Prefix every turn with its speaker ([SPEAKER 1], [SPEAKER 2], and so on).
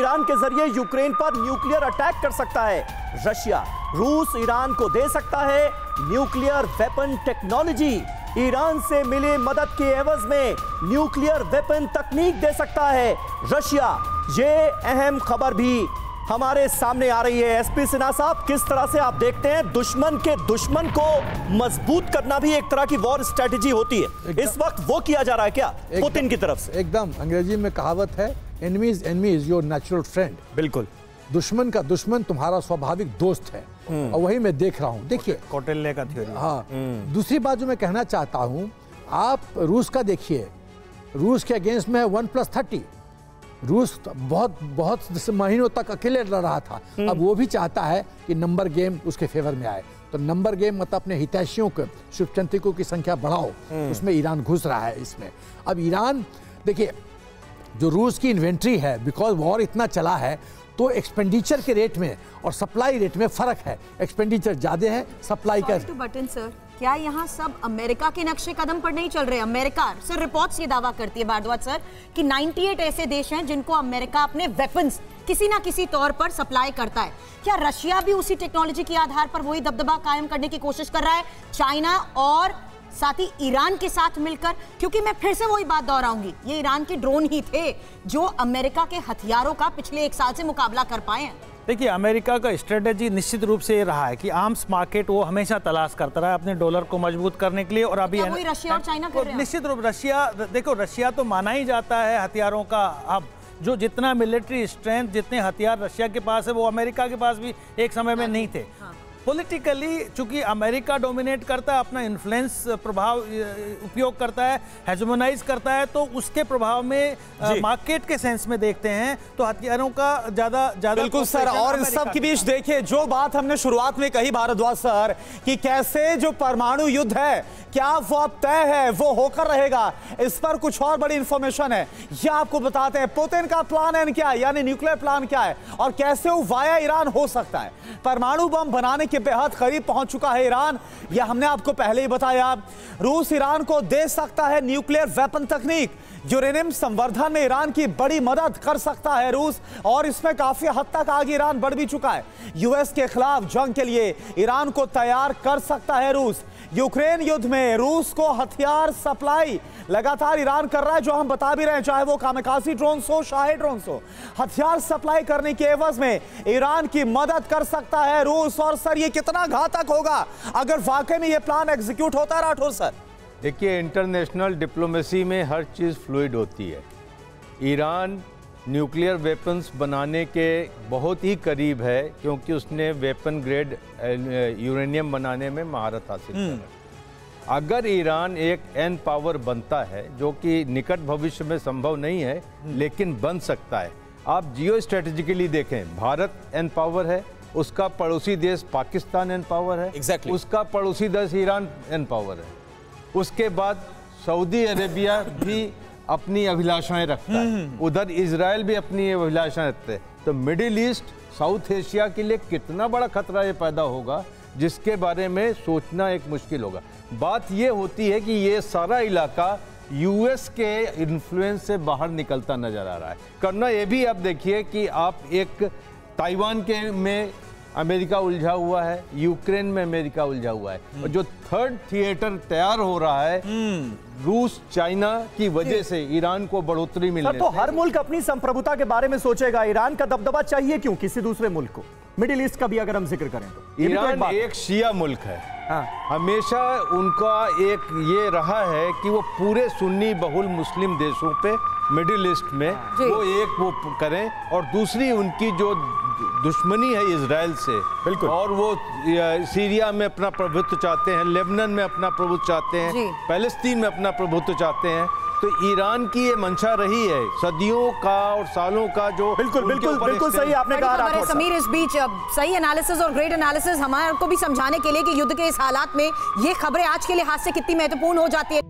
[SPEAKER 1] Iran के जरिए Ukraine पर न्यूक्लियर अटैक कर सकता है। रशिया, रूस ईरान को दे सकता है न्यूक्लियर वेपन टेक्नोलॉजी। ईरान से मिली मदद के एवज में न्यूक्लियर वेपन तकनीक दे सकता है रशिया। ये अहम खबर भी हमारे सामने आ रही है। एसपी सिन्हा साहब, किस तरह से आप देखते हैं दुश्मन के दुश्मन को मजबूत करना भी एक तरह की वॉर स्ट्रेटेजी होती है, इस वक्त वो किया जा रहा है क्या पुतिन की तरफ से?
[SPEAKER 2] एकदम, अंग्रेजी में कहावत है, enemy is your natural friend.
[SPEAKER 1] बिल्कुल,
[SPEAKER 2] दुश्मन का दुश्मन तुम्हारा स्वाभाविक दोस्त है, और वही मैं देख रहा हूँ। देखिए,
[SPEAKER 3] कौटिल्य का थ्योरी।
[SPEAKER 2] हाँ, दूसरी बात जो मैं कहना चाहता हूँ, आप रूस का देखिए, रूस के अगेंस्ट में 1+30। रूस बहुत महीनों तक अकेले लड़ रहा था, अब वो भी चाहता है कि नंबर गेम उसके फेवर में आए। तो नंबर गेम मतलब अपने हितैषियों के, शुभचिंतकों की संख्या बढ़ाओ, उसमें ईरान घुस रहा है इसमें। अब ईरान देखिए, जो रूस की इन्वेंट्री है, बिकॉज वॉर इतना चला है, तो एक्सपेंडिचर के रेट में और सप्लाई रेट में फर्क है। एक्सपेंडिचर ज्यादा है, सप्लाई का।
[SPEAKER 4] बटन सर, क्या यहाँ सब अमेरिका के नक्शे कदम पर नहीं चल रहे? अमेरिका सर, रिपोर्ट्स ये दावा करती है भारद्वाज सर कि 98 ऐसे देश हैं जिनको अमेरिका अपने वेपन्स किसी ना किसी तौर पर सप्लाई करता है। क्या रशिया भी उसी टेक्नोलॉजी के आधार पर वही दबदबा कायम करने की कोशिश कर रहा है, चाइना और साथ ही ईरान के साथ मिलकर? क्योंकि मैं फिर से वही बात दोहराऊंगी, ये ईरान के ड्रोन ही थे जो अमेरिका के हथियारों का पिछले 1 साल से मुकाबला कर पाए हैं।
[SPEAKER 3] देखिए, अमेरिका का स्ट्रेटेजी निश्चित रूप से ये रहा है कि आर्म्स मार्केट वो हमेशा तलाश करता रहा है अपने डॉलर को मजबूत करने के लिए। और अभी
[SPEAKER 4] रशिया और चाइना कर रहे हैं।
[SPEAKER 3] निश्चित रूप रशिया, देखो रशिया तो माना ही जाता है हथियारों का हब। जो जितना मिलिट्री स्ट्रेंथ, जितने हथियार रशिया के पास है, वो अमेरिका के पास भी एक समय में नहीं थे। पॉलिटिकली चूंकि अमेरिका डोमिनेट करता है, अपना इन्फ्लुएंस प्रभाव उपयोग करता है, हेजमोनाइज करता है, तो उसके प्रभाव में मार्केट के सेंस में देखते हैं तो हथियारों का ज्यादा
[SPEAKER 1] बिल्कुल सर। और इस सब के बीच देखिए, जो बात हमने शुरुआत में कही भारद्वाज सर, कि कैसे जो परमाणु युद्ध है, क्या वो अब तय है, वो होकर रहेगा, इस पर कुछ और बड़ी इंफॉर्मेशन है, यह आपको बताते हैं। पुतिन का प्लान है क्या है, यानी न्यूक्लियर प्लान क्या है, और कैसे वो वाया ईरान हो सकता है। परमाणु बम बनाने के बेहद करीब पहुंच चुका है ईरान, यह हमने आपको पहले ही बताया। रूस ईरान को दे सकता है न्यूक्लियर वेपन तकनीक, यूरेनियम संवर्धन में ईरान की बड़ी मदद कर सकता है रूस, और इसमें काफी हद तक आगे ईरान बढ़ भी चुका है। यूएस के खिलाफ जंग के लिए ईरान को तैयार कर सकता है रूस। यूक्रेन युद्ध में रूस को हथियार सप्लाई लगातार ईरान कर रहा है, जो हम बता भी रहे हैं, चाहे वो कामिकाज़ी ड्रोन्स हो, शाही ड्रोन्स हो, हथियार सप्लाई करने के एवज में ईरान की मदद कर सकता है रूस। और सर, ये कितना घातक होगा अगर वाकई में ये प्लान एग्जीक्यूट होता है राठौर सर?
[SPEAKER 5] देखिए, इंटरनेशनल डिप्लोमेसी में हर चीज़ फ्लूइड होती है। ईरान न्यूक्लियर वेपन्स बनाने के बहुत ही करीब है, क्योंकि उसने वेपन ग्रेड यूरेनियम बनाने में महारत हासिल की है। अगर ईरान एक एन पावर बनता है, जो कि निकट भविष्य में संभव नहीं है लेकिन बन सकता है। आप जियो स्ट्रेटेजिकली देखें, भारत एन पावर है, उसका पड़ोसी देश पाकिस्तान एन पावर है, उसका पड़ोसी देश ईरान एन पावर है, उसके बाद सऊदी अरेबिया भी अपनी अभिलाषाएं रखता है, उधर इजराइल भी अपनी अभिलाषाएं रखते हैं। तो मिडिल ईस्ट, साउथ एशिया के लिए कितना बड़ा खतरा ये पैदा होगा, जिसके बारे में सोचना एक मुश्किल होगा। बात ये होती है कि ये सारा इलाका यूएस के इन्फ्लुएंस से बाहर निकलता नजर आ रहा है। करना ये भी आप देखिए कि आप एक ताइवान के में अमेरिका उलझा हुआ है, यूक्रेन में अमेरिका उलझा हुआ है, और जो थर्ड थिएटर तैयार हो रहा है रूस चाइना की वजह से ईरान को बढ़ोतरी मिलने।
[SPEAKER 1] तो हर मुल्क अपनी संप्रभुता के बारे में सोचेगा। ईरान का दबदबा चाहिए क्यों किसी दूसरे मुल्क को? मिडिल ईस्ट का भी अगर हम जिक्र करें तो
[SPEAKER 5] ईरान एक शिया मुल्क है। हमेशा उनका एक ये रहा है कि वो पूरे सुन्नी बहुल मुस्लिम देशों पे मिडिल ईस्ट में वो एक वो करें, और दूसरी उनकी जो दुश्मनी है इजराइल से, बिल्कुल, और वो सीरिया में अपना प्रभुत्व चाहते हैं, लेबनान में अपना प्रभुत्व चाहते हैं, पैलेस्तीन में अपना प्रभुत्व चाहते हैं। तो ईरान की ये मंशा रही है सदियों का और सालों का, जो
[SPEAKER 1] बिल्कुल सही आपने कहा
[SPEAKER 4] समीर। इस बीच सही एनालिसिस और ग्रेट एनालिसिस हमारे को भी समझाने के लिए कि युद्ध के इस हालात में ये खबरें आज के लिहाज से कितनी महत्वपूर्ण हो जाती है।